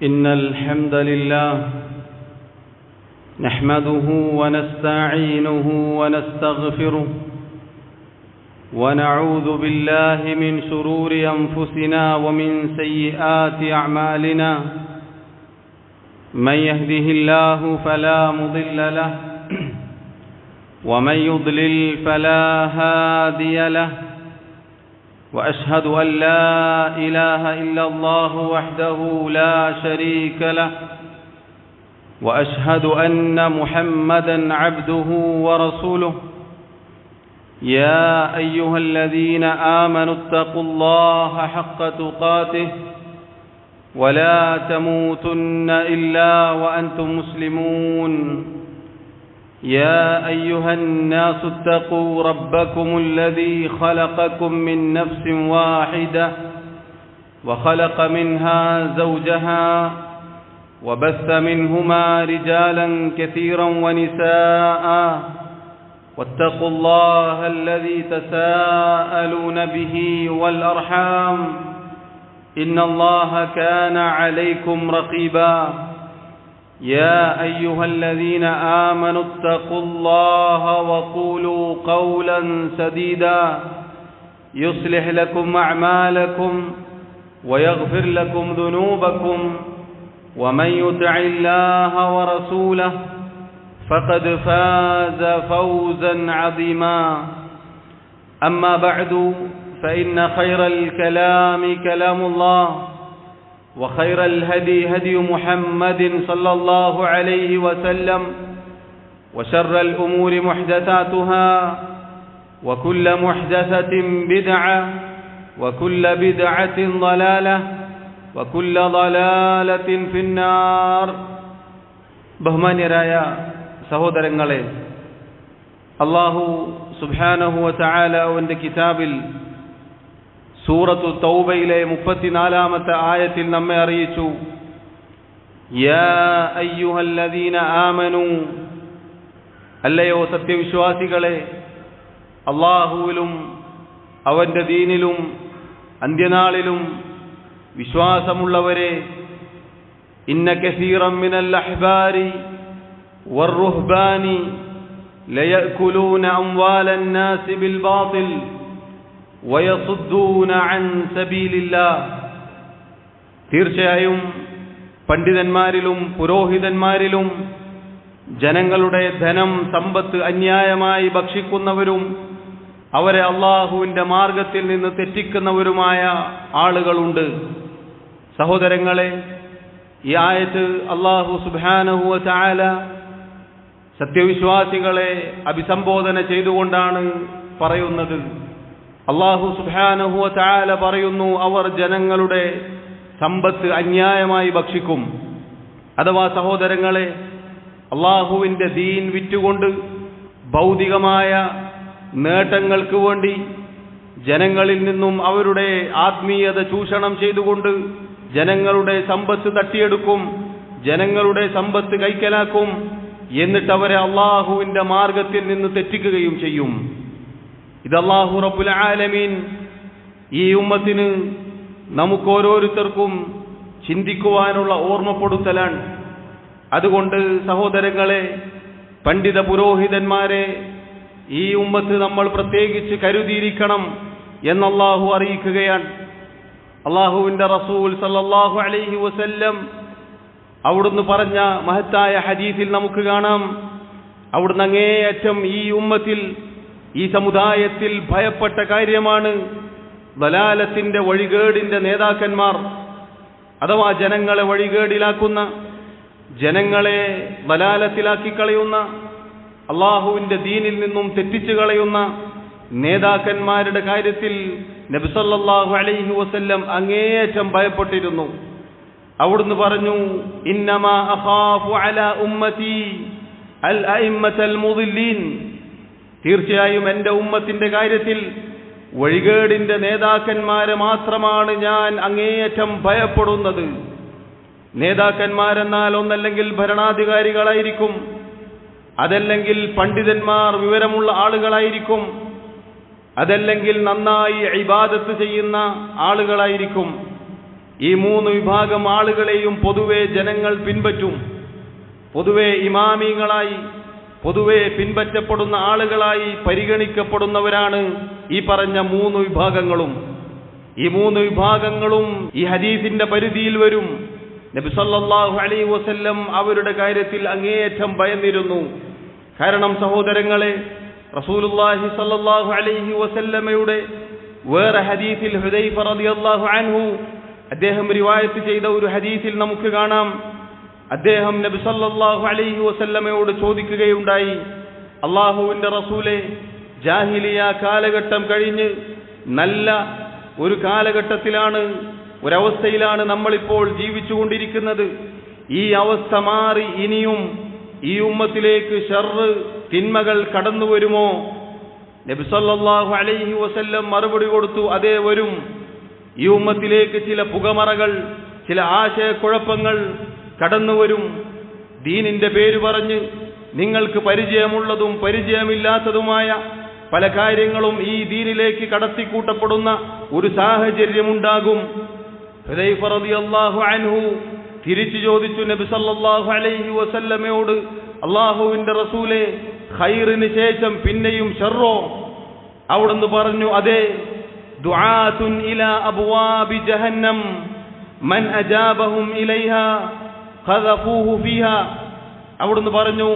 إن الحمد لله نحمده ونستعينه ونستغفره ونعوذ بالله من شرور أنفسنا ومن سيئات أعمالنا من يهده الله فلا مضل له ومن يضلل فلا هادي له وأشهد أن لا إله إلا الله وحده لا شريك له وأشهد أن محمدًا عبده ورسوله يا أيها الذين آمنوا اتقوا الله حق تقاته ولا تموتن إلا وأنتم مسلمون يا أيها الناس اتقوا ربكم الذي خلقكم من نفس واحدة وخلق منها زوجها وبث منهما رجالا كثيرا ونساء واتقوا الله الذي تساءلون به والأرحام إن الله كان عليكم رقيبا يا أيها الذين آمنوا اتقوا الله وقولوا قولا سديدا يصلح لكم أعمالكم ويغفر لكم ذنوبكم ومن يطع الله ورسوله فقد فاز فوزا عظيما أما بعد فإن خير الكلام كلام الله وخير الهدي هدي محمد صلى الله عليه وسلم وشر الأمور محدثاتها وكل محدثة بدعة وكل بدعة ضلالة وكل ضلالة في النار. ബഹുമാന്യരായ സഹോദരങ്ങളെ, അല്ലാഹു സുബ്ഹാനഹു വ തആല അവന്റെ കിതാബിൽ സൂറത്തു തൗബയിലെ 34-ാമത്തെ ആയത്തിൽ നമ്മെ അറിയിച്ചു, യാ അയ്യുഹല്ലദീന ആമനൂ, അല്ലയോ സത്യവിശ്വാസികളെ, അല്ലാഹുവിലും അവന്റെ ദീനിലും അന്ത്യനാളിലും വിശ്വാസമുള്ളവരെ, ഇന്ന കസീറൻ മിനൽ അഹ്ബാരി വറുഹ്ബാനി ലയഅകുലൂന അംവാലൻ നാസി ബിൽ ബാതിൽ വയസുദ്ദൂന അൻ സബീലില്ലാഹ്. തീർച്ചയായും പണ്ഡിതന്മാരിലും പുരോഹിതന്മാരിലും ജനങ്ങളുടെ ധനം സമ്പത്ത് അന്യായമായി ഭക്ഷിക്കുന്നവരും അവരെ അള്ളാഹുവിന്റെ മാർഗത്തിൽ നിന്ന് തെറ്റിക്കുന്നവരുമായ ആളുകളുണ്ട്. സഹോദരങ്ങളെ, ഈ ആയത്ത് അല്ലാഹു സുബ്ഹാനഹു വ തആല സത്യവിശ്വാസികളെ അഭിസംബോധന ചെയ്തുകൊണ്ടാണ് പറയുന്നത്. അല്ലാഹു സുബ്ഹാനഹു വ തആല പറയുന്നു, അവർ ജനങ്ങളുടെ സമ്പത്ത് അന്യായമായി ഭക്ഷിക്കും. അഥവാ സഹോദരങ്ങളെ, അല്ലാഹുവിന്റെ ദീൻ വിറ്റുകൊണ്ട് ഭൗതികമായ നേട്ടങ്ങൾക്ക് വേണ്ടി ജനങ്ങളിൽ നിന്നും അവരുടെ ആത്മീയത ചൂഷണം ചെയ്തുകൊണ്ട് ജനങ്ങളുടെ സമ്പത്ത് തട്ടിയെടുക്കും, ജനങ്ങളുടെ സമ്പത്ത് കൈക്കലാക്കും. എന്നിട്ട് അവരെ അല്ലാഹുവിന്റെ മാർഗത്തിൽ നിന്ന് തെറ്റിക്കുകയും ചെയ്യും. ഇത് അല്ലാഹു റബ്ബുൽ ആലമീൻ ഈ ഉമ്മത്തിന് നമുക്കോരോരുത്തർക്കും ചിന്തിക്കുവാനുള്ള ഓർമ്മപ്പെടുത്തലാണ്. അതുകൊണ്ട് സഹോദരങ്ങളെ, പണ്ഡിത പുരോഹിതന്മാരെ ഈ ഉമ്മത്ത് നമ്മൾ പ്രത്യേകിച്ച് കരുതിയിരിക്കണം എന്ന് അല്ലാഹു അറിയിക്കുകയാണ്. അല്ലാഹുവിന്റെ റസൂൽ സല്ലല്ലാഹു അലൈഹി വസല്ലം അവിടുന്ന് പറഞ്ഞ മഹത്തായ ഹദീസിൽ നമുക്ക് കാണാം, അവിടുന്ന് അങ്ങേയറ്റം ഈ ഉമ്മത്തിൽ, ഈ സമുദായത്തിൽ ഭയപ്പെട്ട കാര്യമാണ് ദലാലത്തിന്റെ വഴികേടിന്റെ നേതാക്കന്മാർ, അഥവാ ജനങ്ങളെ വഴികേടിലാക്കുന്ന, ജനങ്ങളെ ദലാലത്തിലാക്കി കളയുന്ന, അള്ളാഹുവിന്റെ ദീനിൽ നിന്നും തെറ്റിച്ചു കളയുന്ന നേതാക്കന്മാരുടെ കാര്യത്തിൽ നബി സല്ലല്ലാഹു അലൈഹി വസല്ലം അങ്ങേയറ്റം ഭയപ്പെട്ടിരുന്നു. അവിടുന്ന് പറഞ്ഞു, ഇന്നമാ അഖാഫു അലാ ഉമ്മതി അൽ അഇമ്മത്തൽ മുദില്ലീൻ, തീർച്ചയായും എൻ്റെ ഉമ്മത്തിന്റെ കാര്യത്തിൽ വഴികേടിന്റെ നേതാക്കന്മാരെ മാത്രമാണ് ഞാൻ അങ്ങേയറ്റം ഭയപ്പെടുന്നത്. നേതാക്കന്മാരെന്നാൽ ഒന്നല്ലെങ്കിൽ ഭരണാധികാരികളായിരിക്കും, അതല്ലെങ്കിൽ പണ്ഡിതന്മാർ വിവരമുള്ള ആളുകളായിരിക്കും, അതല്ലെങ്കിൽ നന്നായി ഇബാദത്ത് ചെയ്യുന്ന ആളുകളായിരിക്കും. ഈ 3 വിഭാഗം ആളുകളെയും പൊതുവെ ജനങ്ങൾ പിൻപറ്റും. പൊതുവെ ഇമാമിങ്ങളായി, പൊതുവെ പിൻപറ്റപ്പെടുന്ന ആളുകളായി പരിഗണിക്കപ്പെടുന്നവരാണ് ഈ പറഞ്ഞ 3 വിഭാഗങ്ങളും. ഈ 3 വിഭാഗങ്ങളും ഈ ഹദീസിന്റെ പരിധിയിൽ വരും. നബി സല്ലല്ലാഹു അലൈഹി വസല്ലം അവരുടെ കാര്യത്തിൽ അങ്ങേയറ്റം ഭയന്നിരുന്നു. കാരണം സഹോദരങ്ങളെ, റസൂലുള്ളാഹി സല്ലല്ലാഹു അലൈഹി വസല്ലമയുടെ വേറെ ഹദീസിൽ ഹുദൈഫ റളിയല്ലാഹു അൻഹു അദ്ദേഹം റിവായത്ത് ചെയ്ത ഒരു ഹദീസിൽ നമുക്ക് കാണാം, അദ്ദേഹം നബി സല്ലല്ലാഹു അലൈഹി വസല്ലമയോട് ചോദിക്കുകയുണ്ടായി, അല്ലാഹുവിന്റെ റസൂലേ, ജാഹിലിയ കാലഘട്ടം കഴിഞ്ഞ് നല്ല ഒരു കാലഘട്ടത്തിലാണ്, ഒരവസ്ഥയിലാണ് നമ്മളിപ്പോൾ ജീവിച്ചുകൊണ്ടിരിക്കുന്നത്. ഈ അവസ്ഥ മാറി ഇനിയും ഈ ഉമ്മത്തിലേക്ക് ശർറ്, തിന്മകൾ കടന്നു വരുമോ? നബി സല്ലല്ലാഹു അലൈഹി വസല്ലം മറുപടി കൊടുത്തു, അതേ വരും. ഈ ഉമ്മത്തിലേക്ക് ചില പുകമറകൾ, ചില ആശയക്കുഴപ്പങ്ങൾ കടന്നു വരും. ദീനിന്റെ പേര് പറഞ്ഞ് നിങ്ങൾക്ക് പരിചയമുള്ളതും പരിചയമില്ലാത്തതുമായ പല കാര്യങ്ങളും ഈ ദീനിലേക്ക് കടത്തിക്കൂട്ടപ്പെടുന്ന ഒരു സാഹചര്യമുണ്ടാകും. ഹുദൈഫ റളിയല്ലാഹു അൻഹു തിരിച്ചു ചോദിച്ചു നബി സല്ലല്ലാഹു അലൈഹി വസല്ലമയോട്, അല്ലാഹുവിന്റെ റസൂലേ, ഖൈറിന് ശേഷം പിന്നെയും ശർറോ? അവിടുന്ന് പറഞ്ഞു, അതെ, ദുആത്തുൻ ഇലാ അബ്വാബി ജഹന്നം മൻ അജാബഹും ഇലൈഹാ ഖദഫൂഹു ഫീഹാ. അവിടുന്ന് പറഞ്ഞു,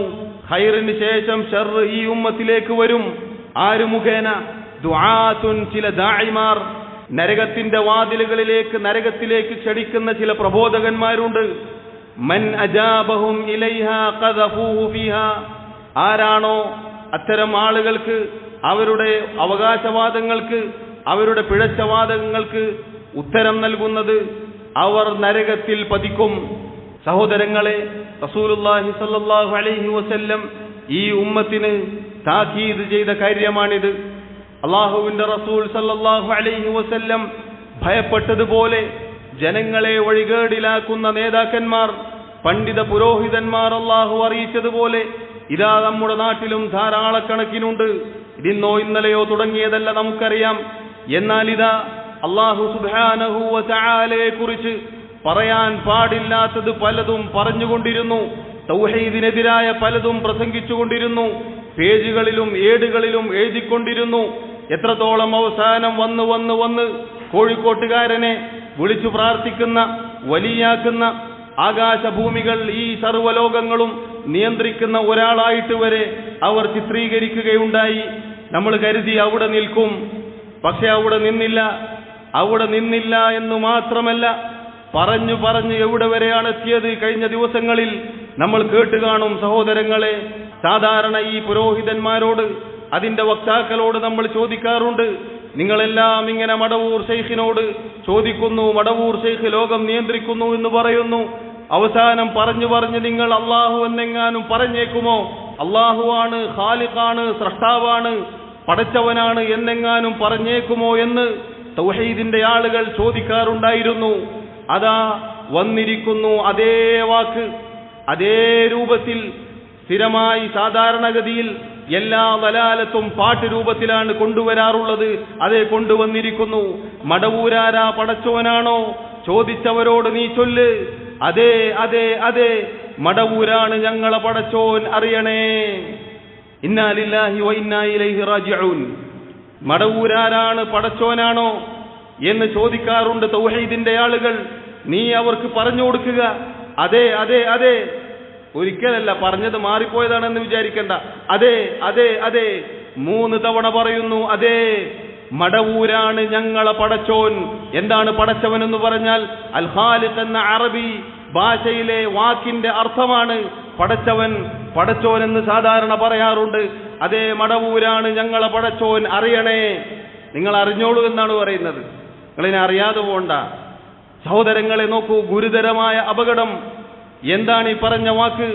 ഖൈറിന് ശേഷം ശർറ് ഈ ഉമ്മത്തിലേക്ക് വരും. ആര് മുഖേന? ദുആത്തുൻ, ചില ദാഇമാർ, നരകത്തിന്റെ വാതിലുകളിലേക്ക്, നരകത്തിലേക്ക് ക്ഷണിക്കുന്ന ചില പ്രബോധകന്മാരുണ്ട്. മൻ അജാബഹും ഇലൈഹാ ഖദഫൂഹു ഫീഹാ. ആരാണോ അത്തരം ആളുകൾക്ക്, അവരുടെ അവകാശവാദങ്ങൾക്ക്, അവരുടെ പിഴച്ചവാദങ്ങൾക്ക് ഉത്തരം നൽകുന്നത്, അവർ നരകത്തിൽ പതിക്കും. സഹോദരങ്ങളെ, റസൂലുള്ളാഹി സ്വല്ലല്ലാഹു അലൈഹി വസല്ലം ഈ ഉമ്മത്തിന് താക്കീത് ചെയ്ത കാര്യമാണിത്. അല്ലാഹുവിന്റെ റസൂൽ സ്വല്ലല്ലാഹു അലൈഹി വസല്ലം ഭയപ്പെട്ടതുപോലെ ജനങ്ങളെ വഴികേടിലാക്കുന്ന നേതാക്കന്മാർ, പണ്ഡിത പുരോഹിതന്മാർ അല്ലാഹു അറിയിച്ചതുപോലെ ഇതാ നമ്മുടെ നാട്ടിലും ധാരാളക്കണക്കിനുണ്ട്. ഇതിന്നോ ഇന്നലെയോ തുടങ്ങിയതല്ല, നമുക്കറിയാം. എന്നാൽ ഇതാ അല്ലാഹു സുബ്ഹാനഹു വ തആലയെ കുറിച്ച് പറയാൻ പാടില്ലാത്തത് പലതും പറഞ്ഞുകൊണ്ടിരുന്നു. തൗഹീദിനെതിരായ പലതും പ്രസംഗിച്ചുകൊണ്ടിരുന്നു. പേജുകളിലും ഏടുകളിലും എഴുതിക്കൊണ്ടിരുന്നു. എത്രത്തോളം അവസാനം വന്ന് കോഴിക്കോട്ടുകാരനെ വിളിച്ചു പ്രാർത്ഥിക്കുന്ന, വലിയാക്കുന്ന, ആകാശഭൂമികൾ ഈ സർവ്വലോകങ്ങളും നിയന്ത്രിക്കുന്ന ഒരാളായിട്ട് വരെ അവർ ചിത്രീകരിക്കുകയുണ്ടായി. നമ്മൾ കരുതി അവിടെ നിൽക്കും. പക്ഷെ അവിടെ നിന്നില്ല എന്നു മാത്രമല്ല, പറഞ്ഞു എവിടെ വരെയാണ് എത്തിയത് കഴിഞ്ഞ ദിവസങ്ങളിൽ നമ്മൾ കേട്ടുകാണും. സഹോദരങ്ങളെ, സാധാരണ ഈ പുരോഹിതന്മാരോട്, അതിന്റെ വക്താക്കളോട് നമ്മൾ ചോദിക്കാറുണ്ട്, നിങ്ങളെല്ലാം ഇങ്ങനെ മടവൂർ ശൈഖിനോട് ചോദിക്കുന്നു, മടവൂർ ശൈഖ് ലോകം നിയന്ത്രിക്കുന്നു എന്ന് പറയുന്നു. അവസാനം പറഞ്ഞു നിങ്ങൾ അള്ളാഹു എന്നെങ്ങാനും പറഞ്ഞേക്കുമോ? അള്ളാഹുവാണ്, ഖാലിഖാണ്, സ്രഷ്ടാവാണ്, പടച്ചവനാണ് എന്നെങ്ങാനും പറഞ്ഞേക്കുമോ എന്ന് തൗഹീദിന്റെ ആളുകൾ ചോദിക്കാറുണ്ടായിരുന്നു. അതാ വന്നിരിക്കുന്നു അതേ വാക്ക്, അതേ രൂപത്തിൽ, സ്ഥിരമായി സാധാരണഗതിയിൽ എല്ലാ ദലാലത്തും പാട്ട് രൂപത്തിലാണ് കൊണ്ടുവരാറുള്ളത്. അതേ കൊണ്ടുവന്നിരിക്കുന്നു. മടവൂരാരാ പടച്ചവനാണോ ചോദിച്ചവരോട് നീ ചൊല്ല്, അതെ അതെ അതെ, മടവൂരാണ് ഞങ്ങളെ പടച്ചോൻ, അറിയണേ. ഇന്നാ ലില്ലാഹി വ ഇന്നാ ഇലൈഹി റാജിഊൻ. മടവൂരാരാണ്, പടച്ചോനാണോ എന്ന് ചോദിക്കാറുണ്ട് തൗഹീദിന്റെ ആളുകൾ. നീ അവർക്ക് പറഞ്ഞു കൊടുക്കുക, അതെ അതെ അതെ. ഒരിക്കലല്ല പറഞ്ഞത്, മാറിപ്പോയതാണെന്ന് വിചാരിക്കണ്ട. അതെ അതെ അതെ, 3 തവണ പറയുന്നു, അതെ, മടവൂരാണ് ഞങ്ങളെ പടച്ചോൻ. എന്താണ് പടച്ചവൻ എന്ന് പറഞ്ഞാൽ? അൽ ഖാലിഖ് എന്ന അറബി ഭാഷയിലെ വാക്കിന്റെ അർത്ഥമാണ് പടച്ചവൻ, പടച്ചോൻ എന്ന് സാധാരണ പറയാറുണ്ട്. അതേ, മടവൂരാണ് ഞങ്ങളെ പടച്ചോൻ, അറിയണേ. നിങ്ങൾ അറിഞ്ഞോളൂ എന്നാണ് പറയുന്നത്. നിങ്ങളിനെ അറിയാതെ പോണ്ട. സഹോദരങ്ങളെ നോക്കൂ, ഗുരുതരമായ അപകടം. എന്താണ് ഈ പറഞ്ഞ വാക്ക്?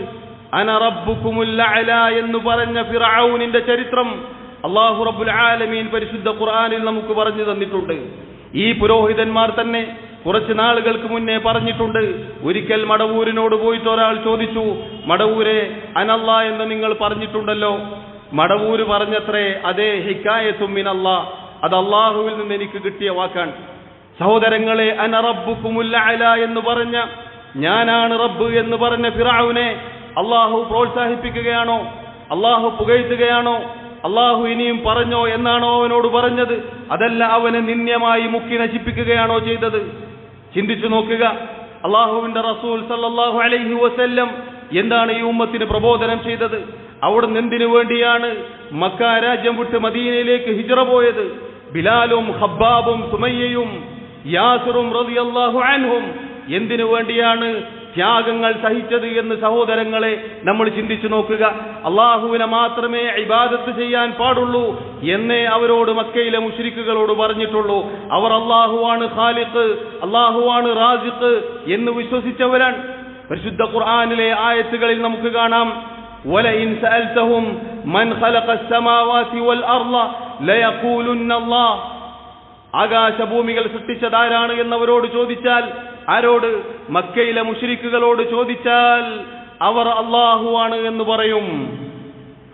അന റബ്ബുകുമുൽ അഅല എന്ന് പറഞ്ഞ ഫിർഔനിന്റെ ചരിത്രം അല്ലാഹു റബ്ബുൽ ആലമീൻ പരിശുദ്ധ ഖുർആനിൽ നമുക്ക് പറഞ്ഞു തന്നിട്ടുണ്ട്. ഈ പുരോഹിതന്മാർ തന്നെ കുറച്ച് നാളുകൾക്ക് മുന്നേ പറഞ്ഞിട്ടുണ്ട്. ഒരിക്കൽ മടവൂരിനോട് പോയിട്ട് ഒരാൾ ചോദിച്ചു, മടവൂരെ അനല്ലാ എന്ന് നിങ്ങൾ പറഞ്ഞിട്ടുണ്ടല്ലോ. മടവൂര് പറഞ്ഞത്രേ, അതേ, ഹിക്കായത്തും മിനല്ലാ, അത് അള്ളാഹുവിൽ നിന്ന് എനിക്ക് കിട്ടിയ വാക്കാണ്. സഹോദരങ്ങളെ, അന റബ്ബുകുമുൽ അഅല എന്ന് പറഞ്ഞ, ഞാനാണ് റബ്ബ് എന്ന് പറഞ്ഞ ഫിറഔനെ അള്ളാഹു പ്രോത്സാഹിപ്പിക്കുകയാണോ? അള്ളാഹു പുകഴ്ത്തുകയാണോ? അള്ളാഹു ഇനിയും പറഞ്ഞോ എന്നാണോ അവനോട് പറഞ്ഞത്? അതല്ല അവനെ നിന്ദ്യമായി മുക്കി നശിപ്പിക്കുകയാണോ ചെയ്തത്? ചിന്തിച്ചു നോക്കുക. അള്ളാഹുവിന്റെ റസൂൽ സല്ലല്ലാഹു അലൈഹി വസല്ലം എന്താണ് ഈ ഉമ്മത്തിന് പ്രബോധനം ചെയ്തത്? അവിടുന്ന് എന്തിനു വേണ്ടിയാണ് മക്ക രാജ്യം വിട്ട് മദീനയിലേക്ക് ഹിജ്റ പോയത്? ബിലാലും ഖബ്ബാബും സുമയ്യയും യാസിറും റളിയല്ലാഹു അൻഹും എന്തിനു വേണ്ടിയാണ് ത്യാഗങ്ങൾ സഹിച്ചത് എന്ന് സഹോദരങ്ങളെ നമ്മൾ ചിന്തിച്ചു നോക്കുക. അള്ളാഹുവിനെ മാത്രമേ ഇബാദത്ത് ചെയ്യാൻ പാടുള്ളൂ എന്നേ അവരോട് മക്കയിലെ മുശ്രിക്കുകളോട് പറഞ്ഞിട്ടുള്ളൂ. അവർ അള്ളാഹുവാണ് ഖാലിഖ്, അള്ളാഹുവാണ് റാസിഖ് എന്ന് വിശ്വസിച്ചവരാണ്. പരിശുദ്ധ ഖുർആനിലെ ആയത്തുകളിൽ നമുക്ക് കാണാം, വലഇൻ സഅൽതഹും മൻ ഖലഖസ് സമാവാതി വൽ അർള ലയഖൂലുന്ന അല്ലാഹ്. ആകാശഭൂമികൾ സൃഷ്ടിച്ചതാരാണ് എന്നവരോട് ചോദിച്ചാൽ, ആരോട്? മക്കയിലെ മുശ്രിക്കുകളോട് ചോദിച്ചാൽ അവർ അള്ളാഹുവാണ് എന്ന് പറയും.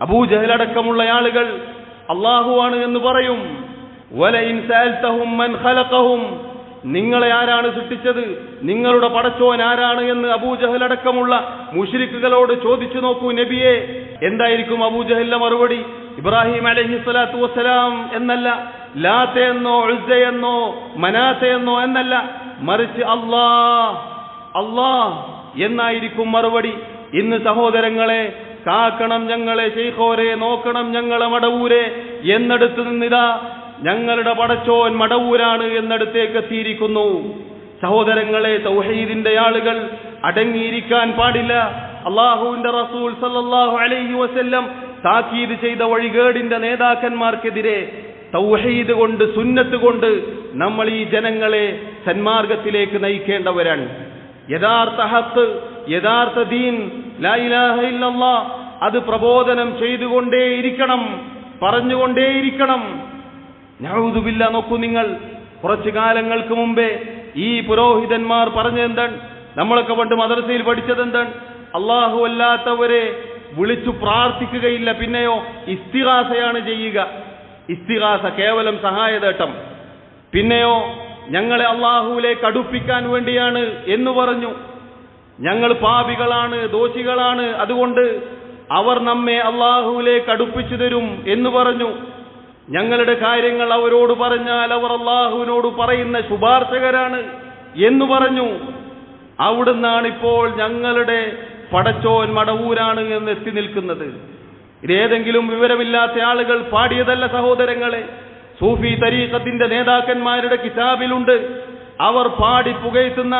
അബൂജഹൽ അടക്കമുള്ള ആളുകൾ അള്ളാഹുവാണ് എന്ന് പറയും. വലഇൻ സഅൽതഹും മൻ ഖലഖഹും, നിങ്ങളെ ആരാണ് സൃഷ്ടിച്ചത്, നിങ്ങളുടെ പടച്ചോൻ ആരാണ് എന്ന് അബൂജഹൽ അടക്കമുള്ള മുശ്രിക്കുകളോട് ചോദിച്ചു നോക്കൂ നബിയെ. എന്തായിരിക്കും അബൂജഹലിന്റെ മറുപടി? ഇബ്രാഹിം അലൈഹിസ്സലാത്തു വസ്സലാം എന്നല്ല, ലാത്ത എന്നോ ഉസ്സ എന്നോ മനാത്ത എന്നോ എന്നല്ല, മറിച്ച് അല്ലാഹ് അല്ലാഹ് എന്നായിരിക്കും മറുപടി. ഇന്ന് സഹോദരങ്ങളെ, കാക്കണം ഞങ്ങളെ ശൈഖോരെ, നോക്കണം ഞങ്ങളെ മടവൂരെ എന്നടുത്ത് നിന്നിതാ ഞങ്ങളുടെ പടച്ചോൻ മടവൂരാണ് എന്നടുത്തേക്ക് എത്തിയിരിക്കുന്നു. സഹോദരങ്ങളെ, തൗഹീദിന്റെ ആളുകൾ അടങ്ങിയിരിക്കാൻ പാടില്ല. അള്ളാഹുവിന്റെ റസൂൽ സല്ലല്ലാഹു അലൈഹി വസല്ലം താക്കീത് ചെയ്ത വഴികേടിന്റെ നേതാക്കന്മാർക്കെതിരെ തൗഹീദ് കൊണ്ട്, സുന്നത്ത് കൊണ്ട് നമ്മൾ ഈ ജനങ്ങളെ സന്മാർഗത്തിലേക്ക് നയിക്കേണ്ടവരാണ്. യഥാർത്ഥ ഹഖ്, യഥാർത്ഥ ദീൻ, ലാ ഇലാഹ ഇല്ലല്ലാഹ്, അത് പ്രബോധനം ചെയ്തുകൊണ്ടേയിരിക്കണം, പറഞ്ഞുകൊണ്ടേയിരിക്കണം. നഊദു ബില്ലാഹ്. നോക്കൂ നിങ്ങൾ, കുറച്ചു കാലങ്ങൾക്ക് മുമ്പേ ഈ പുരോഹിതന്മാർ പറഞ്ഞതെന്താണ്? നമ്മളൊക്കെ പണ്ട് മദ്രസയിൽ പഠിച്ചതെന്താണ്? അല്ലാഹു അല്ലാത്തവരെ വിളിച്ചു പ്രാർത്ഥിക്കുകയില്ല, പിന്നെയോ ഇസ്തിഗാസയാണ് ചെയ്യുക. ഇസ്തിഗാസ കേവലം സഹായതേട്ടം. പിന്നെയോ ഞങ്ങളെ അള്ളാഹുവിലേക്ക് അടുപ്പിക്കാൻ വേണ്ടിയാണ് എന്ന് പറഞ്ഞു. ഞങ്ങൾ പാപികളാണ്, ദോഷികളാണ്, അതുകൊണ്ട് അവർ നമ്മെ അള്ളാഹുവിലേക്ക് അടുപ്പിച്ചു തരും എന്ന് പറഞ്ഞു. ഞങ്ങളുടെ കാര്യങ്ങൾ അവരോട് പറഞ്ഞാൽ അവർ അള്ളാഹുവിനോട് പറയുന്ന ശുപാർശകരാണ് എന്ന് പറഞ്ഞു. അവിടുന്നാണ് ഇപ്പോൾ ഞങ്ങളുടെ പടച്ചോൻ മടവൂരാണ് എന്ന് എത്തി നിൽക്കുന്നത്. ഇതേതെങ്കിലും വിവരമില്ലാത്ത ആളുകൾ പാടിയതല്ല സഹോദരങ്ങളെ. സൂഫി തരീഖത്തിന്റെ നേതാക്കന്മാരുടെ കിതാബിലുണ്ട്. അവർ പാടി പുകഴ്ത്തുന്ന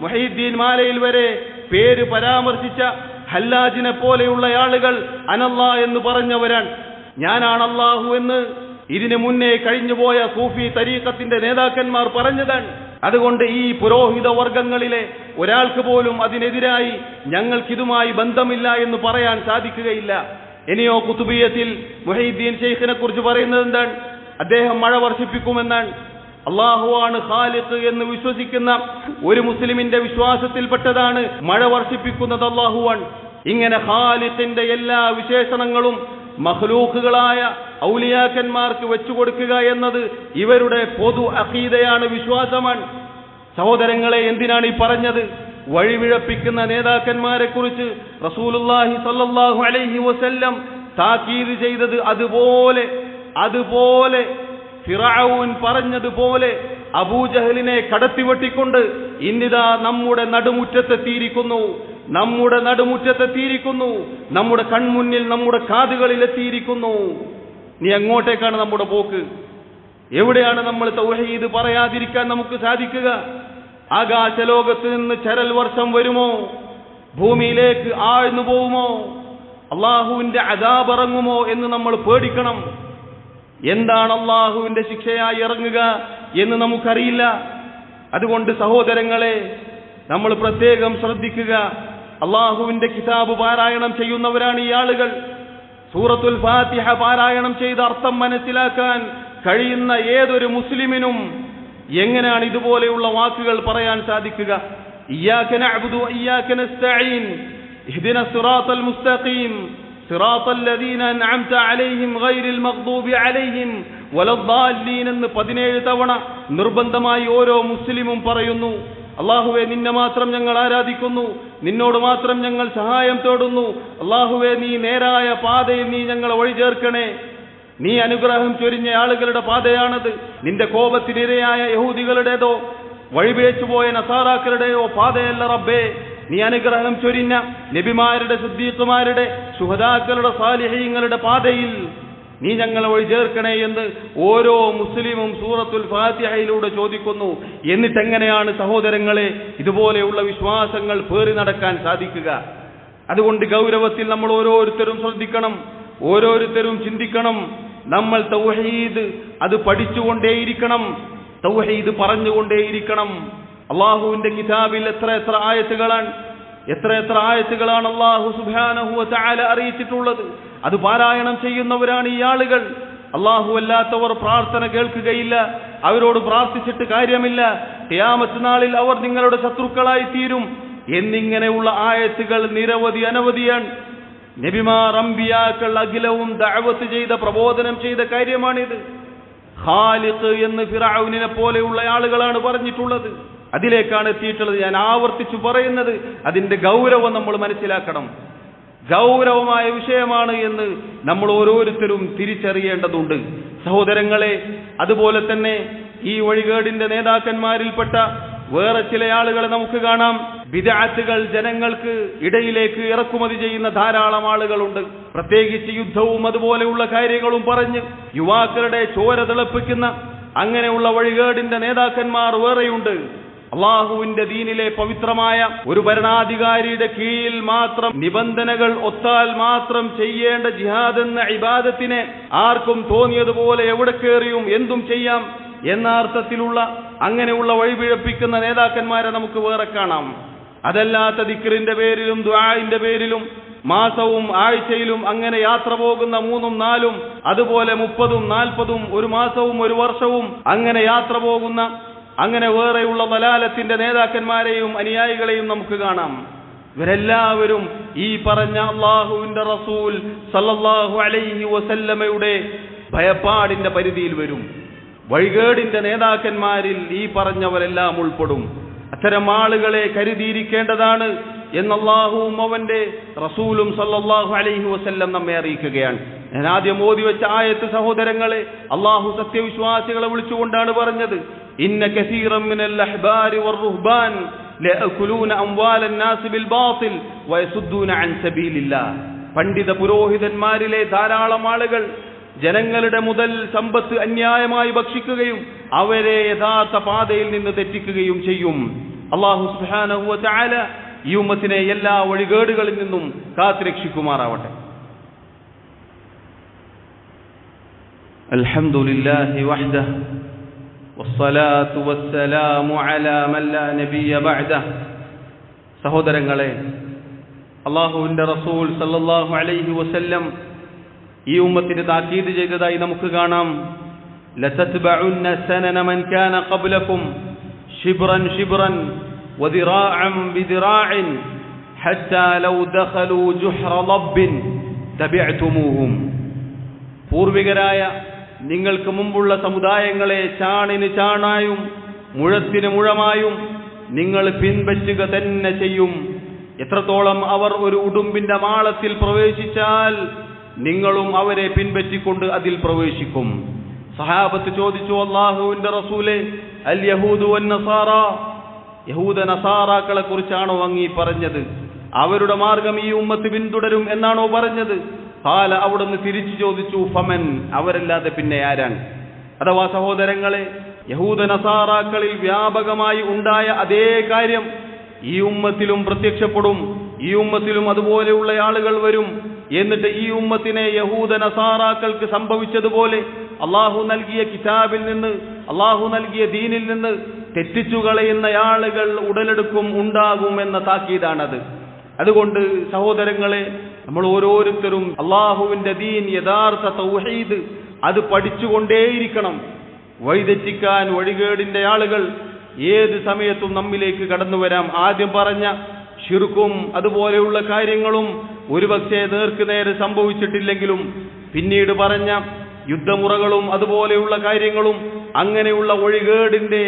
മുഹീദ്ദീൻ മാലയിൽ വരെ പേര് പരാമർശിച്ച ഹല്ലാജിനെ പോലെയുള്ള ആളുകൾ അനല്ലാ എന്ന് പറഞ്ഞവരാണ്. ഞാനാണ് അല്ലാഹു എന്ന് ഇതിനു മുന്നേ കഴിഞ്ഞുപോയ സൂഫി തരീഖത്തിന്റെ നേതാക്കന്മാർ പറഞ്ഞതാണ്. അതുകൊണ്ട് ഈ പുരോഹിത വർഗങ്ങളിലെ ഒരാൾക്ക് പോലും അതിനെതിരായി ഞങ്ങൾക്കിതുമായി ബന്ധമില്ല എന്ന് പറയാൻ സാധിക്കുകയില്ല. ഇനിയോ കുതുബിയത്തിൽ മുഹീദ്ദീൻ ശൈഖിനെ കുറിച്ച് പറയുന്നത് എന്താണ്? അദ്ദേഹം മഴ വർഷിപ്പിക്കുമെന്നാണ്. അള്ളാഹുവാണ് ഖാലിഖ് എന്ന് വിശ്വസിക്കുന്ന ഒരു മുസ്ലിമിന്റെ വിശ്വാസത്തിൽപ്പെട്ടതാണ് മഴ വർഷിപ്പിക്കുന്നത് അള്ളാഹുവാണ്. ഇങ്ങനെ ഖാലിഖിന്റെ എല്ലാ വിശേഷണങ്ങളും മഖ്ലൂഖുകളായ ഔലിയാക്കന്മാർക്ക് വെച്ചുകൊടുക്കുക എന്നത് ഇവരുടെ പൊതു അഖീദയാണ്, വിശ്വാസമാണ്. സഹോദരങ്ങളെ, എന്തിനാണ് ഈ പറഞ്ഞത്? വഴിവിഴപ്പിക്കുന്ന നേതാക്കന്മാരെ കുറിച്ച് റസൂലുള്ളാഹി സ്വല്ലല്ലാഹു അലൈഹി വസല്ലം താക്കീത് ചെയ്തത് അതുപോലെ ഫിറഔൻ പറഞ്ഞതുപോലെ അബൂജഹലിനെ കടത്തിവെട്ടിക്കൊണ്ട് ഇന്നിതാ നമ്മുടെ നടുമുറ്റത്തെത്തിയിരിക്കുന്നു, നമ്മുടെ കൺമുന്നിൽ, നമ്മുടെ കാതുകളിൽ എത്തിയിരിക്കുന്നു. നീ എങ്ങോട്ടേക്കാണ് നമ്മുടെ പോക്ക്? എവിടെയാണ് നമ്മൾ തൗഹീദ് പറയാതിരിക്കാൻ നമുക്ക് സാധിക്കുക? ആകാശലോകത്ത് നിന്ന് ചരൽ വർഷം വരുമോ? ഭൂമിയിലേക്ക് ആഴ്ന്നു പോവുമോ? അള്ളാഹുവിന്റെ അദാബ് ഇറങ്ങുമോ എന്ന് നമ്മൾ പേടിക്കണം. എന്താണ് അള്ളാഹുവിന്റെ ശിക്ഷയായി ഇറങ്ങുക എന്ന് നമുക്കറിയില്ല. അതുകൊണ്ട് സഹോദരങ്ങളെ, നമ്മൾ പ്രത്യേകം ശ്രദ്ധിക്കുക. അള്ളാഹുവിന്റെ കിതാബ് പാരായണം ചെയ്യുന്നവരാണ് ഈ ആളുകൾ. സൂറത്തുൽ ഫാത്തിഹ പാരായണം ചെയ്ത് അർത്ഥം മനസ്സിലാക്കാൻ കഴിയുന്ന ഏതൊരു മുസ്ലിമിനും എങ്ങനെയാണ് ഇതുപോലെയുള്ള വാക്കുകൾ പറയാൻ സാധിക്കുക? ഇയ്യാക നഅ്ബുദു വഇയ്യാക നസ്തഈൻ ഇഹ്ദിനസ് സിറാത്തൽ മുസ്തഖീം സിറാത്തൽ ലദീന അൻഅംത അലൈഹിം ഗൈറിൽ മഗ്ദൂബി അലൈഹിം വലദ്ദാല്ലീൻ എന്ന് 17 തവണ നിർബന്ധമായി ഓരോ മുസ്ലിമും പറയുന്നു. അല്ലാഹുവേ, നിന്നെ മാത്രം ഞങ്ങൾ ആരാധിക്കുന്നു, നിന്നോട് മാത്രം ഞങ്ങൾ സഹായം തേടുന്നു. അല്ലാഹുവേ, നീ നേരായ പാതയിൽ നീ ഞങ്ങളെ വഴി ചേർക്കണേ. നീ അനുഗ്രഹം ചൊരിഞ്ഞ ആളുകളുടെ പാതയാണത്. നിന്റെ കോപത്തിനിരയായ യഹൂദികളുടേതോ വഴിപിഴച്ചുപോയ നസാറാക്കളുടെയോ പാതയല്ല റബ്ബേ. നീ അനുഗ്രഹം ചൊരിഞ്ഞ നബിമാരുടെ, സിദ്ദീഖുമാരുടെ, ശുഹദാക്കളുടെ, സാലിഹീങ്ങളുടെ പാതയിൽ നീ ഞങ്ങളെ വഴി ചേർക്കണേ എന്ന് ഓരോ മുസ്ലിമും സൂറത്തുൽ ഫാത്തിഹയിലൂടെ ചോദിക്കുന്നു. എന്നിട്ടെങ്ങനെയാണ് സഹോദരങ്ങളെ ഇതുപോലെയുള്ള വിശ്വാസങ്ങൾ പേറി നടക്കാൻ സാധിക്കുക? അതുകൊണ്ട് ഗൗരവത്തിൽ നമ്മൾ ഓരോരുത്തരും ശ്രദ്ധിക്കണം, ഓരോരുത്തരും ചിന്തിക്കണം. നമ്മൾ തൗഹീദ് അത് പഠിച്ചുകൊണ്ടേയിരിക്കണം, തൗഹീദ് പറഞ്ഞുകൊണ്ടേയിരിക്കണം. അള്ളാഹുവിന്റെ കിതാബിൽ എത്ര ആയത്തുകളാണ് അള്ളാഹു സുബ്ഹാനഹു വ തആല അറിയിച്ചിട്ടുള്ളത്. അത് പാരായണം ചെയ്യുന്നവരാണ് ഈ ആളുകൾ. അള്ളാഹു അല്ലാത്തവർ പ്രാർത്ഥന കേൾക്കുകയില്ല, അവരോട് പ്രാർത്ഥിച്ചിട്ട് കാര്യമില്ല, ഖിയാമത്ത് നാളിൽ അവർ നിങ്ങളുടെ ശത്രുക്കളായി തീരും എന്നിങ്ങനെയുള്ള ആയത്തുകൾ നിരവധി അനവധിയാണ്. നബിമാർ, അമ്പിയാക്കൾ അഖിലവും ദഅവത്ത് ചെയ്ത, പ്രബോധനം ചെയ്ത കാര്യമാണിത്. ഖാലിഖ് എന്ന് ഫിറഔനിനെ പോലെയുള്ള ആളുകളാണ് പറഞ്ഞിട്ടുള്ളത്. അതിലേക്കാണ് എത്തിയിട്ടുള്ളത്. ഞാൻ ആവർത്തിച്ചു പറയുന്നത്, അതിന്റെ ഗൗരവം നമ്മൾ മനസ്സിലാക്കണം. ഗൗരവമായ വിഷയമാണ് എന്ന് നമ്മൾ ഓരോരുത്തരും തിരിച്ചറിയേണ്ടതുണ്ട് സഹോദരങ്ങളെ. അതുപോലെ തന്നെ ഈ വഴികേടിന്റെ നേതാക്കന്മാരിൽപ്പെട്ട വേറെ ചില ആളുകളെ നമുക്ക് കാണാം. ബിദ്അത്തുകൾ ജനങ്ങൾക്ക് ഇടയിലേക്ക് ഇറക്കുമതി ചെയ്യുന്ന ധാരാളം ആളുകളുണ്ട്. പ്രത്യേകിച്ച് യുദ്ധവും അതുപോലെയുള്ള കാര്യങ്ങളും പറഞ്ഞ് യുവാക്കളുടെ ചോര തിളപ്പിക്കുന്ന അങ്ങനെയുള്ള വഴികേടിന്റെ നേതാക്കന്മാർ വേറെയുണ്ട്. അള്ളാഹുവിന്റെ ദീനിലെ പവിത്രമായ ഒരു ഭരണാധികാരിയുടെ കീഴിൽ മാത്രം നിബന്ധനകൾ ഒത്താൽ മാത്രം ചെയ്യേണ്ട ജിഹാദ് എന്ന ഇബാദത്തിനെ ആർക്കും തോന്നിയതുപോലെ എവിടെ കയറിയും എന്തും ചെയ്യാം എന്ന അർത്ഥത്തിലുള്ള അങ്ങനെയുള്ള വഴിപിഴപ്പിക്കുന്ന നേതാക്കന്മാരെ നമുക്ക് വേറെ കാണാം. അതല്ലാത്ത ദിക്റിന്റെ പേരിലും ദുആഇന്റെ പേരിലും മാസവും ആഴ്ചയിലും അങ്ങനെ യാത്ര പോകുന്ന 3ഉം 4ഉം അതുപോലെ 30ഉം 40ഉം ഒരു മാസവും ഒരു വർഷവും അങ്ങനെ യാത്ര പോകുന്ന അങ്ങനെ വേറെയുള്ള ദലാലത്തിന്റെ നേതാക്കന്മാരെയും അനുയായികളെയും നമുക്ക് കാണാം. ഇവരെല്ലാവരും ഈ പറഞ്ഞ അല്ലാഹുവിന്റെ റസൂൽ സല്ലല്ലാഹു അലൈഹി വസല്ലമയുടെ ഭയപ്പാടിന്റെ പരിധിയിൽ വരും. വഴികേടിന്റെ നേതാക്കന്മാരിൽ ഈ പറഞ്ഞവരെല്ലാം ഉൾപ്പെടും. അത്തരം ആളുകളെ കരുതിയിരിക്കേണ്ടതാണ് എന്ന് അല്ലാഹുവും അവന്റെ റസൂലും സല്ലല്ലാഹു അലൈഹി വസല്ലം നമ്മെ അറിയിക്കുകയാണ്. ഞാൻ ആദ്യം ഓതി വെച്ച ആയത്ത് സഹോദരങ്ങളെ, അല്ലാഹു സത്യവിശ്വാസികളെ വിളിച്ചുകൊണ്ടാണ് പറഞ്ഞത്. ഇന്ന കസീറൻ മിനൽ അഹ്ബാരി വറുഹ്ബാൻ ലയഅകുലൂന അംവാലൻ നാസ് ബിൽ ബാതിൽ വയസുദ്ദൂന അൻ സബീലില്ലാഹ്. പണ്ഡിത പുരോഹിതന്മാരിലെ ധാരാളം ആളുകൾ ജനങ്ങളുടെ മുതൽ സമ്പത്ത് അന്യായമായി ഭക്ഷിക്കുകയും അവരെ യഥാർത്ഥ പാതയിൽ നിന്ന് തെറ്റിക്കുകയും ചെയ്യും. അല്ലാഹു സുബ്ഹാനഹു വ തആല ഈ ഉമ്മത്തിനെ എല്ലാ വഴികേടുകളിൽ നിന്നും കാത്തുരക്ഷിക്കുമാറാവട്ടെ. അൽഹംദുലില്ലാഹി വഹ്ദഹു വസ്സലാത്തു വസ്സലാമു അലാ മൻ ലാ നബിയ ബഅദഹു. സഹോദരങ്ങളെ, അല്ലാഹുവിന്റെ റസൂൽ സല്ലല്ലാഹു അലൈഹി വസല്ലം ഈ ഉമ്മത്തിന് താക്കീത് ചെയ്തതായി നമുക്ക് കാണാം. ലതത്ബഉന്ന സനന മൻ കാന ഖബ്ലകും ശിബ്റൻ ശിബ്റൻ വദിറാഅൻ ബിദിറാഇൻ ഹത്താ ലൗ ദഖലൂ ജുഹ്റ ലബ്ബിൻ തബിഅതുമൂഹും. പൂർവികരായ നിങ്ങൾക്ക് മുമ്പുള്ള സമുദായങ്ങളെ ചാണിന് ചാണായും മുഴത്തിന് മുഴമായും നിങ്ങൾ പിൻപറ്റുക തന്നെ ചെയ്യും. എത്രത്തോളം അവർ ഒരു ഉടുമ്പിന്റെ മാളത്തിൽ പ്രവേശിച്ചാൽ നിങ്ങളും അവരെ പിൻപറ്റിക്കൊണ്ട് അതിൽ പ്രവേശിക്കും. സഹാബത്ത് ചോദിച്ചു, അല്ലാഹുവിന്റെ റസൂലേ, അൽ യഹൂദു വൻ നസാറ, യഹൂദ നസാറാക്കളെ കുറിച്ചാണോ അങ്ങീ പറഞ്ഞത്? അവരുടെ മാർഗം ഈ ഉമ്മത്ത് പിന്തുടരും എന്നാണോ പറഞ്ഞത്? ഖാല, അവിടുന്ന് തിരിച്ചു ചോദിച്ചു, ഫമൻ, അവരല്ലാതെ പിന്നെ ആരാണ്? അഥവാ സഹോദരങ്ങളെ, യഹൂദ നസാറാക്കളിൽ വ്യാപകമായി ഉണ്ടായ അതേ കാര്യം ഈ ഉമ്മത്തിലും പ്രത്യക്ഷപ്പെടും. ഈ ഉമ്മത്തിലും അതുപോലെയുള്ള ആളുകൾ വരും. എന്നിട്ട് ഈ ഉമ്മത്തിനെ യഹൂദ നസാറാക്കൾക്ക് സംഭവിച്ചതുപോലെ അള്ളാഹു നൽകിയ കിതാബിൽ നിന്ന്, അള്ളാഹു നൽകിയ ദീനിൽ നിന്ന് തെറ്റിച്ചു കളയുന്ന ആളുകൾ ഉടലെടുക്കും, ഉണ്ടാകും എന്ന താക്കീതാണത്. അതുകൊണ്ട് സഹോദരങ്ങളെ, നമ്മൾ ഓരോരുത്തരും അള്ളാഹുവിന്റെ ദീൻ, യഥാർത്ഥ തൗഹീദ് അത് പഠിച്ചുകൊണ്ടേയിരിക്കണം. വഴിതെറ്റിക്കാൻ വഴികേടിന്റെ ആളുകൾ ഏത് സമയത്തും നമ്മിലേക്ക് കടന്നു വരാം. ആദ്യം പറഞ്ഞ ശിർക്കും അതുപോലെയുള്ള കാര്യങ്ങളും ഒരുപക്ഷെ നേർക്കുനേരെ സംഭവിച്ചിട്ടില്ലെങ്കിലും പിന്നീട് പറഞ്ഞ യുദ്ധമുറകളും അതുപോലെയുള്ള കാര്യങ്ങളും അങ്ങനെയുള്ള ഒഴികേടിന്റെ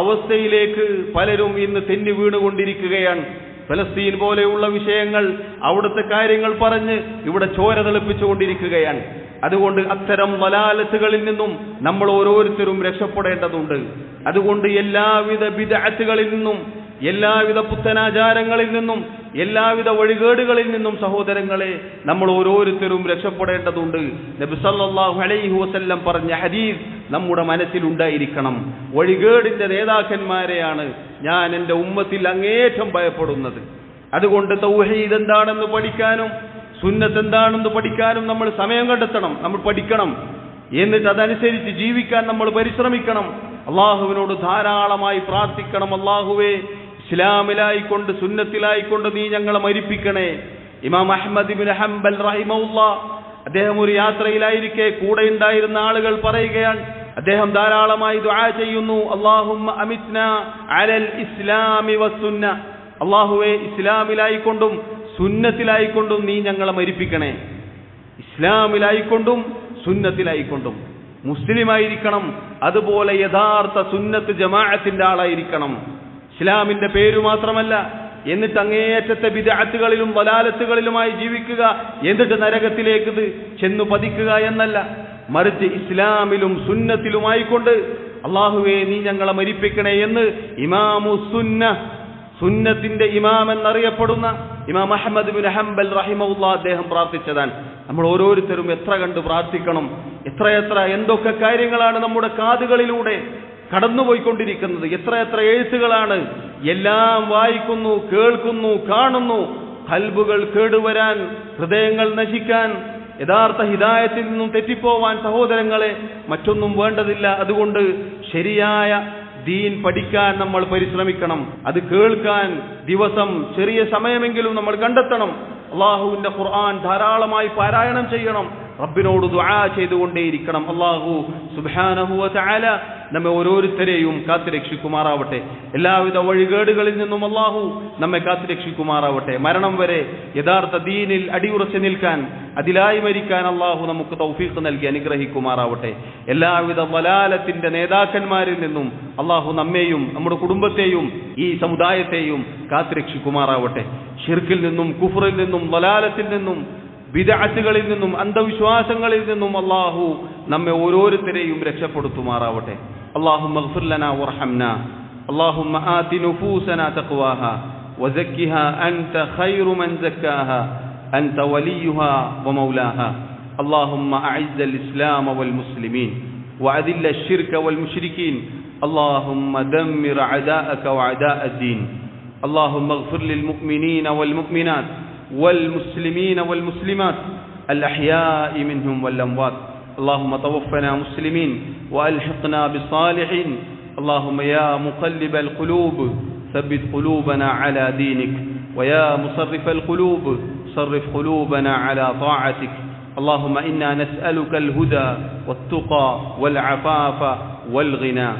അവസ്ഥയിലേക്ക് പലരും ഇന്ന് തെന്നി വീണുകൊണ്ടിരിക്കുകയാണ്. ഫലസ്തീൻ പോലെയുള്ള വിഷയങ്ങൾ, അവിടുത്തെ കാര്യങ്ങൾ പറഞ്ഞ് ഇവിടെ ചോര തെളിപ്പിച്ചുകൊണ്ടിരിക്കുകയാണ്. അതുകൊണ്ട് അത്തരം വലാലത്തുകളിൽ നിന്നും നമ്മൾ ഓരോരുത്തരും രക്ഷപ്പെടേണ്ടതുണ്ട്. അതുകൊണ്ട് എല്ലാവിധ ബിദ്അത്തുകളിൽ നിന്നും, എല്ലാവിധ പുത്തനാചാരങ്ങളിൽ നിന്നും, എല്ലാവിധ വഴികേടുകളിൽ നിന്നും സഹോദരങ്ങളെ നമ്മൾ ഓരോരുത്തരും രക്ഷപ്പെടേണ്ടതുണ്ട്. നബി സല്ലല്ലാഹു അലൈഹി വസല്ലം പറഞ്ഞ ഹദീസ് നമ്മുടെ മനസ്സിലുണ്ടായിരിക്കണം. വഴികേടിന്റെ നേതാക്കന്മാരെയാണ് ഞാൻ എൻ്റെ ഉമ്മത്തിൽ അങ്ങേയറ്റം ഭയപ്പെടുന്നത്. അതുകൊണ്ട് തൗഹീദ് എന്താണെന്ന് പഠിക്കാനും സുന്നത്ത് എന്താണെന്ന് പഠിക്കാനും നമ്മൾ സമയം കണ്ടെത്തണം. നമ്മൾ പഠിക്കണം. എന്നിട്ട് അതനുസരിച്ച് ജീവിക്കാൻ നമ്മൾ പരിശ്രമിക്കണം. അള്ളാഹുവിനോട് ധാരാളമായി പ്രാർത്ഥിക്കണം. അള്ളാഹുവേ, ഇസ്ലാമിലായിക്കൊണ്ട് സുന്നത്തിലായിക്കൊണ്ട് നീ ഞങ്ങളെ മരിപ്പിക്കണേ. ഇമാം അഹ്മദ് ഇബ്നു ഹംബൽ റഹിമഹുല്ലാഹ് അദ്ദേഹം ഒരു യാത്രയിലായിരിക്കെ കൂടെ ഉണ്ടായിരുന്ന ആളുകൾ പറയുകയാണ്, അദ്ദേഹം ധാരാളമായി ദുആ ചെയ്യുന്നു, അല്ലാഹുമ്മ അമിത്നാ അലൽ ഇസ്ലാമി വസ്സുന്ന. അല്ലാഹുവേ, ഇസ്ലാമിലായിക്കൊണ്ടും സുന്നത്തിലായിക്കൊണ്ടും നീ ഞങ്ങളെ മരിപ്പിക്കണേ. ഇസ്ലാമിലായിക്കൊണ്ടും സുന്നത്തിലായിക്കൊണ്ടും മുസ്ലിമായിരിക്കണം. അതുപോലെ യഥാർത്ഥ സുന്നത്ത് ജമാഅത്തിന്റെ ആളായിരിക്കണം. ഇസ്ലാമിന്റെ പേര് മാത്രമല്ല, എന്നിട്ട് അങ്ങേയറ്റത്തെ ബിദ്അത്തുകളിലും വലാലത്തുകളിലുമായി ജീവിക്കുക, എന്നിട്ട് നരകത്തിലേക്ക് ചെന്നു പതിക്കുക എന്നല്ല, മറിച്ച് ഇസ്ലാമിലും സുന്നത്തിലുമായിക്കൊണ്ട് അല്ലാഹുവേ നീ ഞങ്ങളെ മരിപ്പിക്കണേ എന്ന് ഇമാമു സുന്ന, സുന്നത്തിന്റെ ഇമാം എന്നറിയപ്പെടുന്ന ഇമാം അഹ്മദ് ഇബ്നു ഹംബൽ റഹിമഹുല്ലാഹ് അദ്ദേഹം പ്രാർത്ഥിച്ചതാണ്. നമ്മൾ ഓരോരുത്തരും എത്ര കണ്ട് പ്രാർത്ഥിക്കണം. എത്രയെത്ര എന്തൊക്കെ കാര്യങ്ങളാണ് നമ്മുടെ കാതുകളിലൂടെ കടന്നുപോയിക്കൊണ്ടിരിക്കുന്നത്. എത്രയെത്ര എഴുത്തുകളാണ്. എല്ലാം വായിക്കുന്നു, കേൾക്കുന്നു, കാണുന്നു. ഖൽബുകൾ കേടുവരാൻ, ഹൃദയങ്ങൾ നശിക്കാൻ, യഥാർത്ഥ ഹിദായത്തിൽ നിന്നും തെറ്റിപ്പോവാൻ സഹോദരങ്ങളെ മറ്റൊന്നും വേണ്ടതില്ല. അതുകൊണ്ട് ശരിയായ ദീൻ പഠിക്കാൻ നമ്മൾ പരിശ്രമിക്കണം. അത് കേൾക്കാൻ ദിവസം ചെറിയ സമയമെങ്കിലും നമ്മൾ കണ്ടെത്തണം. അള്ളാഹുവിന്റെ ഖുർആൻ ധാരാളമായി പാരായണം ചെയ്യണം. റബ്ബിനോട് ദുആ ചെയ്തുകൊണ്ടേയിരിക്കണം. അല്ലാഹു സുബ്ഹാനഹു വ തആല നമ്മെ ഓരോരുത്തരെയും കാത്തുരക്ഷിക്കുമാറാവട്ടെ. എല്ലാവിധ വഴികേടുകളിൽ നിന്നും അല്ലാഹു നമ്മെ കാത്തുരക്ഷിക്കുമാറാവട്ടെ. മരണം വരെ യഥാർത്ഥ ദീനിൽ അടിയുറച്ചു നിൽക്കാൻ, അതിലായി മരിക്കാൻ അല്ലാഹു നമുക്ക് തൗഫീഖ് നൽകി അനുഗ്രഹിക്കുമാറാവട്ടെ. എല്ലാവിധ വലാലത്തിന്റെ നേതാക്കന്മാരിൽ നിന്നും അല്ലാഹു നമ്മെയും നമ്മുടെ കുടുംബത്തെയും ഈ സമുദായത്തെയും കാത്തുരക്ഷിക്കുമാറാവട്ടെ. ശിർക്കിൽ നിന്നും കുഫ്റിൽ നിന്നും വലാലത്തിൽ നിന്നും ബിദ്അത്തുകളിൽ നിന്നും അന്ധവിശ്വാസങ്ങളിൽ നിന്നും അല്ലാഹു നമ്മെ ഓരോരുത്തരെയും രക്ഷപ്പെടുത്തുമാറാവട്ടെ. اللهم اغفر لنا وارحمنا. اللهم آت نفوسنا تقواها وزكها أنت خير من زكاها أنت وليها ومولاها. اللهم أعز الإسلام والمسلمين وأذل الشرك والمشركين. اللهم دمر أعداءك وأعداء الدين. اللهم اغفر للمؤمنين والمؤمنات والمسلمين والمسلمات الأحياء منهم والأموات. اللهم توفنا مسلمين وألحقنا بالصالحين. اللهم يا مقلب القلوب ثبت قلوبنا على دينك، ويا مصرف القلوب صرف قلوبنا على طاعتك. اللهم إنا نسألك الهدى والتقى والعفاف والغنى.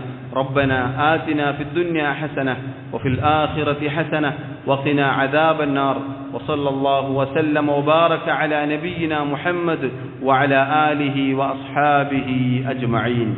ربنا آتنا في الدنيا حسنة وفي الآخرة حسنة وقنا عذاب النار. وصلى الله وسلم وبارك على نبينا محمد وعلى آله وأصحابه أجمعين.